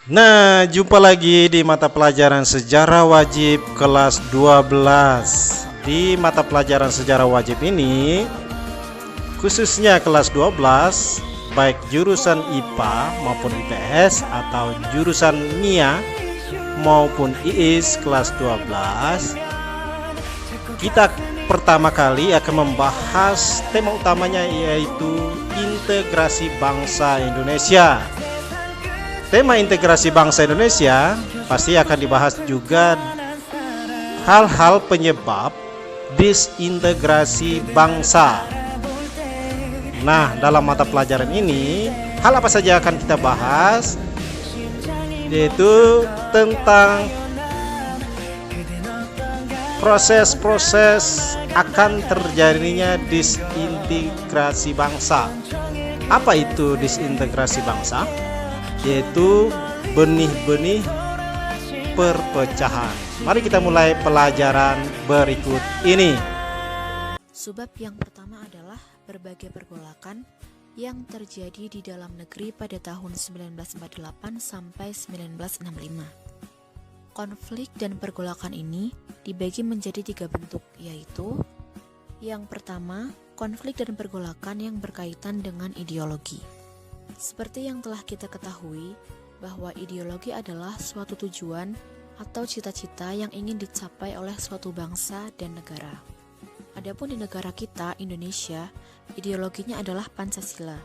Nah, jumpa lagi di mata pelajaran sejarah wajib kelas 12. Di mata pelajaran sejarah wajib ini, khususnya kelas 12, baik jurusan IPA maupun IPS atau jurusan MIA maupun IIS kelas 12, kita pertama kali akan membahas tema utamanya, yaitu integrasi bangsa Indonesia. Tema integrasi bangsa Indonesia pasti akan dibahas juga hal-hal penyebab disintegrasi bangsa. Nah, dalam mata pelajaran ini, hal apa saja akan kita bahas? Yaitu tentang proses-proses akan terjadinya disintegrasi bangsa. Apa itu disintegrasi bangsa? Yaitu benih-benih perpecahan. Mari kita mulai pelajaran berikut ini. Subbab yang pertama adalah berbagai pergolakan yang terjadi di dalam negeri pada tahun 1948 sampai 1965. Konflik dan pergolakan ini dibagi menjadi 3 bentuk, yaitu yang pertama, konflik dan pergolakan yang berkaitan dengan ideologi. Seperti yang telah kita ketahui, bahwa ideologi adalah suatu tujuan atau cita-cita yang ingin dicapai oleh suatu bangsa dan negara. Adapun di negara kita, Indonesia, ideologinya adalah Pancasila.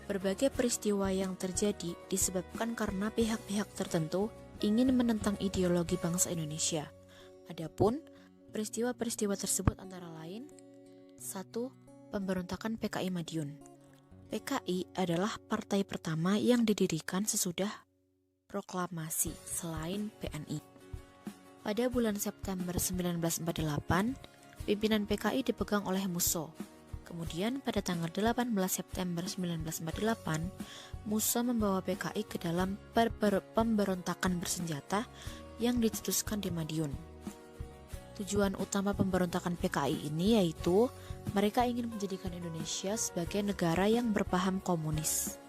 Berbagai peristiwa yang terjadi disebabkan karena pihak-pihak tertentu ingin menentang ideologi bangsa Indonesia. Adapun peristiwa-peristiwa tersebut antara lain: 1. Pemberontakan PKI Madiun. PKI adalah partai pertama yang didirikan sesudah proklamasi selain PNI. Pada bulan September 1948, pimpinan PKI dipegang oleh Musso. Kemudian pada tanggal 18 September 1948, Musso membawa PKI ke dalam pemberontakan bersenjata yang dicetuskan di Madiun. Tujuan utama pemberontakan PKI ini yaitu mereka ingin menjadikan Indonesia sebagai negara yang berpaham komunis.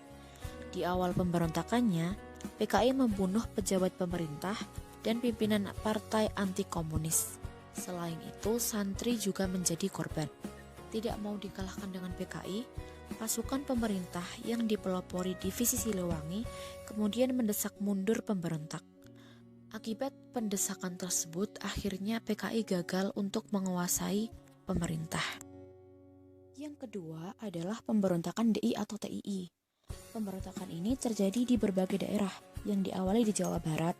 Di awal pemberontakannya, PKI membunuh pejabat pemerintah dan pimpinan partai anti-komunis. Selain itu, santri juga menjadi korban. Tidak mau dikalahkan dengan PKI, pasukan pemerintah yang dipelopori divisi Siliwangi kemudian mendesak mundur pemberontak. Akibat pendesakan tersebut, akhirnya PKI gagal untuk menguasai pemerintah. Yang kedua adalah pemberontakan DI atau TII. Pemberontakan ini terjadi di berbagai daerah yang diawali di Jawa Barat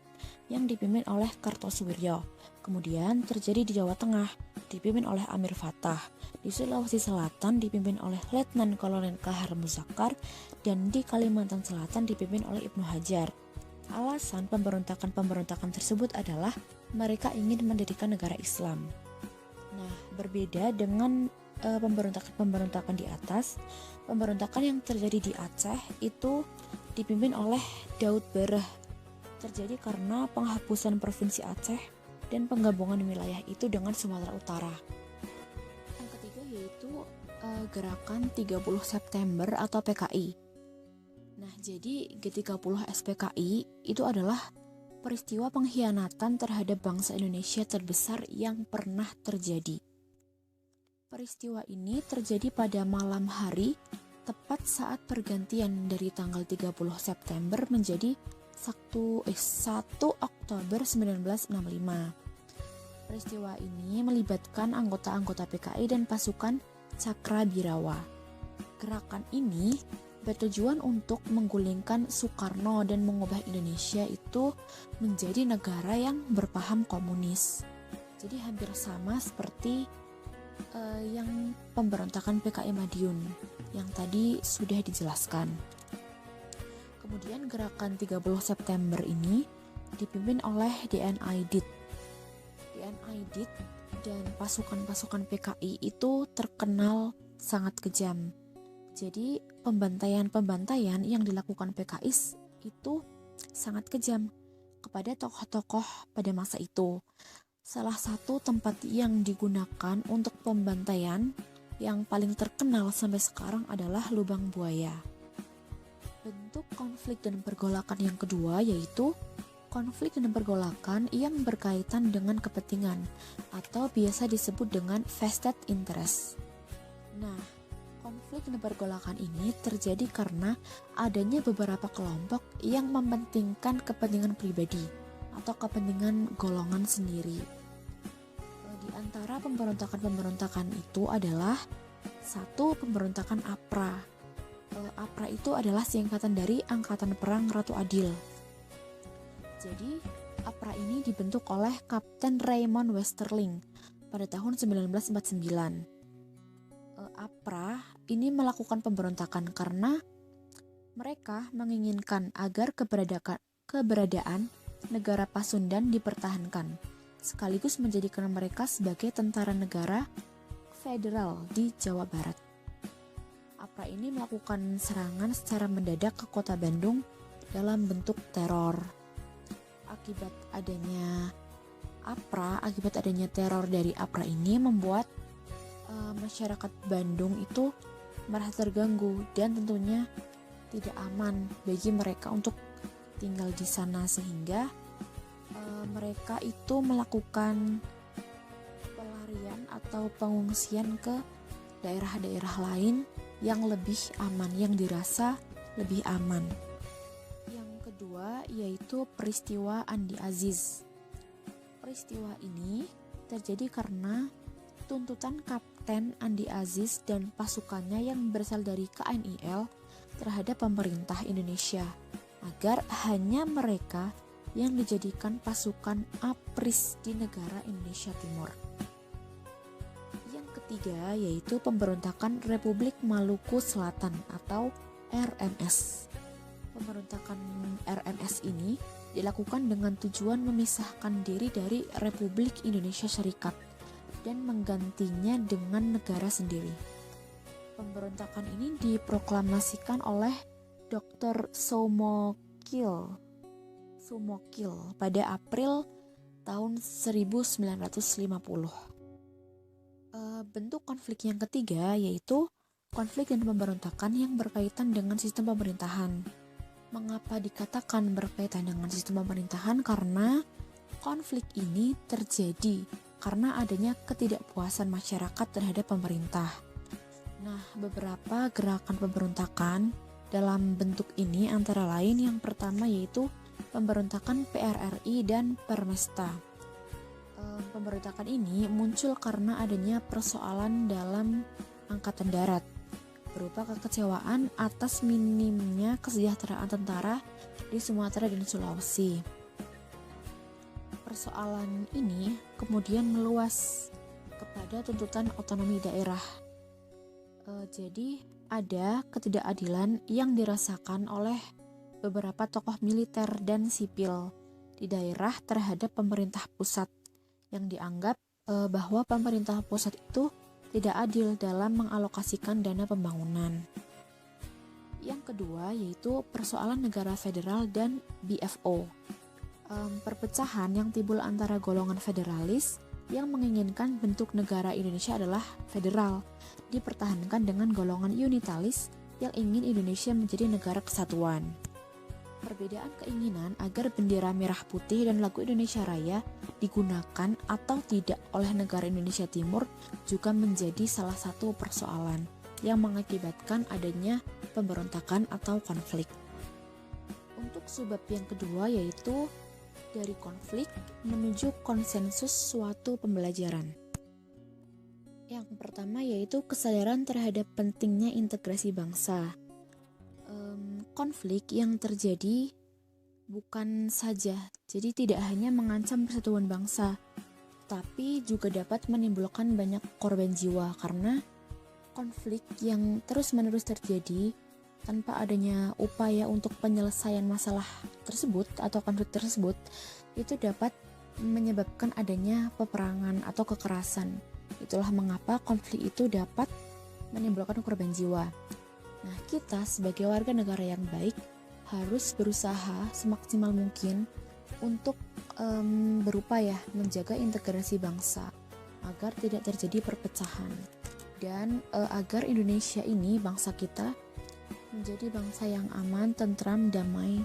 yang dipimpin oleh Kartosuwiryo. Kemudian terjadi di Jawa Tengah dipimpin oleh Amir Fattah, di Sulawesi Selatan dipimpin oleh Letnan Kolonel Kahar Muzakkar, dan di Kalimantan Selatan dipimpin oleh Ibnu Hajar. Alasan pemberontakan tersebut adalah mereka ingin mendirikan negara Islam. Nah, berbeda dengan pemberontakan di atas, pemberontakan yang terjadi di Aceh itu dipimpin oleh Daud Bereh. Terjadi karena penghapusan provinsi Aceh dan penggabungan wilayah itu dengan Sumatera Utara. Yang ketiga yaitu gerakan 30 September atau PKI. Nah, jadi G30 SPKI itu adalah peristiwa pengkhianatan terhadap bangsa Indonesia terbesar yang pernah terjadi. Peristiwa ini terjadi pada malam hari, tepat saat pergantian dari tanggal 30 September menjadi 1 Oktober 1965. Peristiwa ini melibatkan anggota-anggota PKI dan pasukan Cakrabirawa. Gerakan ini bertujuan untuk menggulingkan Soekarno dan mengubah Indonesia itu menjadi negara yang berpaham komunis. Jadi hampir sama seperti yang pemberontakan PKI Madiun yang tadi sudah dijelaskan. Kemudian gerakan 30 September ini dipimpin oleh DN Aidit. DN Aidit dan pasukan-pasukan PKI itu terkenal sangat kejam. Jadi pembantaian yang dilakukan PKI itu sangat kejam kepada tokoh-tokoh pada masa itu. Salah satu tempat yang digunakan untuk pembantaian yang paling terkenal sampai sekarang adalah Lubang Buaya. Bentuk konflik dan pergolakan yang kedua yaitu konflik dan pergolakan yang berkaitan dengan kepentingan atau biasa disebut dengan vested interest. Nah, konflik dan pergolakan ini terjadi karena adanya beberapa kelompok yang mementingkan kepentingan pribadi atau kepentingan golongan sendiri. Di antara pemberontakan-pemberontakan itu adalah satu, pemberontakan APRA. APRA itu adalah singkatan dari Angkatan Perang Ratu Adil. Jadi, APRA ini dibentuk oleh Kapten Raymond Westerling pada tahun 1949. APRA ini melakukan pemberontakan karena mereka menginginkan agar keberadaan negara Pasundan dipertahankan, sekaligus menjadikan mereka sebagai tentara negara federal di Jawa Barat. APRA ini melakukan serangan secara mendadak ke kota Bandung dalam bentuk teror. Akibat adanya teror dari APRA ini membuat masyarakat Bandung itu merasa terganggu dan tentunya tidak aman bagi mereka untuk tinggal di sana, sehingga mereka itu melakukan pelarian atau pengungsian ke daerah-daerah lain yang lebih aman, yang dirasa lebih aman. Yang kedua yaitu peristiwa Andi Aziz. Peristiwa ini terjadi karena tuntutan Kapten Andi Aziz dan pasukannya yang berasal dari KNIL terhadap pemerintah Indonesia agar hanya mereka yang dijadikan pasukan APRIS di negara Indonesia Timur. Ketiga yaitu pemberontakan Republik Maluku Selatan atau RMS. Pemberontakan RMS ini dilakukan dengan tujuan memisahkan diri dari Republik Indonesia Serikat dan menggantinya dengan negara sendiri. Pemberontakan ini diproklamasikan oleh Dr. Soemokil pada April tahun 1950. Bentuk konflik yang ketiga yaitu konflik dan pemberontakan yang berkaitan dengan sistem pemerintahan. Mengapa dikatakan berkaitan dengan sistem pemerintahan? Karena konflik ini terjadi karena adanya ketidakpuasan masyarakat terhadap pemerintah. Nah, beberapa gerakan pemberontakan dalam bentuk ini antara lain yang pertama yaitu pemberontakan PRRI dan Permesta. Pemberontakan ini muncul karena adanya persoalan dalam angkatan darat berupa kekecewaan atas minimnya kesejahteraan tentara di Sumatera dan Sulawesi. Persoalan ini kemudian meluas kepada tuntutan otonomi daerah. Jadi ada ketidakadilan yang dirasakan oleh beberapa tokoh militer dan sipil di daerah terhadap pemerintah pusat, yang dianggap bahwa pemerintah pusat itu tidak adil dalam mengalokasikan dana pembangunan. Yang kedua yaitu persoalan negara federal dan BFO. Perpecahan yang timbul antara golongan federalis yang menginginkan bentuk negara Indonesia adalah federal dipertahankan dengan golongan unitalis yang ingin Indonesia menjadi negara kesatuan. Perbedaan keinginan agar bendera merah putih dan lagu Indonesia Raya digunakan atau tidak oleh negara Indonesia Timur juga menjadi salah satu persoalan yang mengakibatkan adanya pemberontakan atau konflik. Untuk subbab yang kedua yaitu dari konflik menuju konsensus suatu pembelajaran. Yang pertama yaitu kesadaran terhadap pentingnya integrasi bangsa. Konflik yang terjadi bukan saja, jadi tidak hanya mengancam persatuan bangsa, tapi juga dapat menimbulkan banyak korban jiwa karena konflik yang terus-menerus terjadi tanpa adanya upaya untuk penyelesaian masalah tersebut atau konflik tersebut itu dapat menyebabkan adanya peperangan atau kekerasan. Itulah mengapa konflik itu dapat menimbulkan korban jiwa. Nah, kita sebagai warga negara yang baik harus berusaha semaksimal mungkin untuk berupaya menjaga integrasi bangsa agar tidak terjadi perpecahan dan agar Indonesia ini, bangsa kita, menjadi bangsa yang aman, tentram, damai,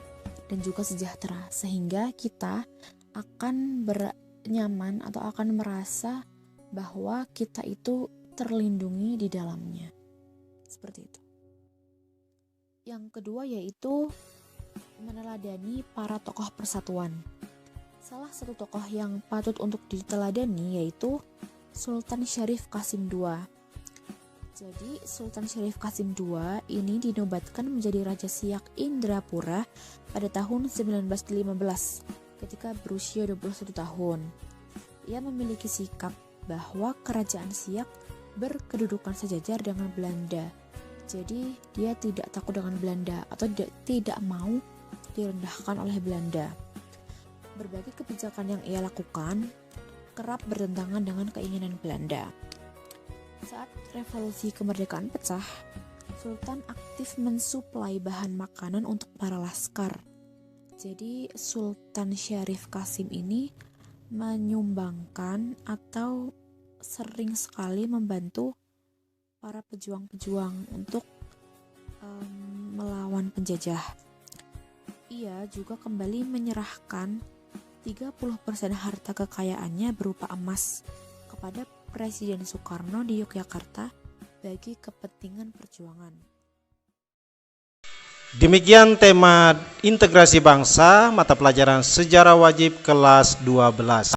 dan juga sejahtera, sehingga kita akan bernyaman atau akan merasa bahwa kita itu terlindungi di dalamnya. Seperti itu. Yang kedua yaitu meneladani para tokoh persatuan. Salah satu tokoh yang patut untuk diteladani yaitu Sultan Syarif Qasim II. Jadi Sultan Syarif Qasim II ini dinobatkan menjadi Raja Siak Indrapura pada tahun 1915 ketika berusia 21 tahun. Ia memiliki sikap bahwa kerajaan Siak berkedudukan sejajar dengan Belanda. Jadi dia tidak takut dengan Belanda atau tidak mau direndahkan oleh Belanda. Berbagai kebijakan yang ia lakukan kerap bertentangan dengan keinginan Belanda. Saat revolusi kemerdekaan pecah, Sultan aktif mensuplai bahan makanan untuk para laskar. Jadi Sultan Syarif Qasim ini menyumbangkan atau sering sekali membantu para pejuang-pejuang untuk melawan penjajah. Ia juga kembali menyerahkan 30% harta kekayaannya berupa emas kepada Presiden Soekarno di Yogyakarta bagi kepentingan perjuangan. Demikian tema integrasi bangsa mata pelajaran sejarah wajib kelas 12.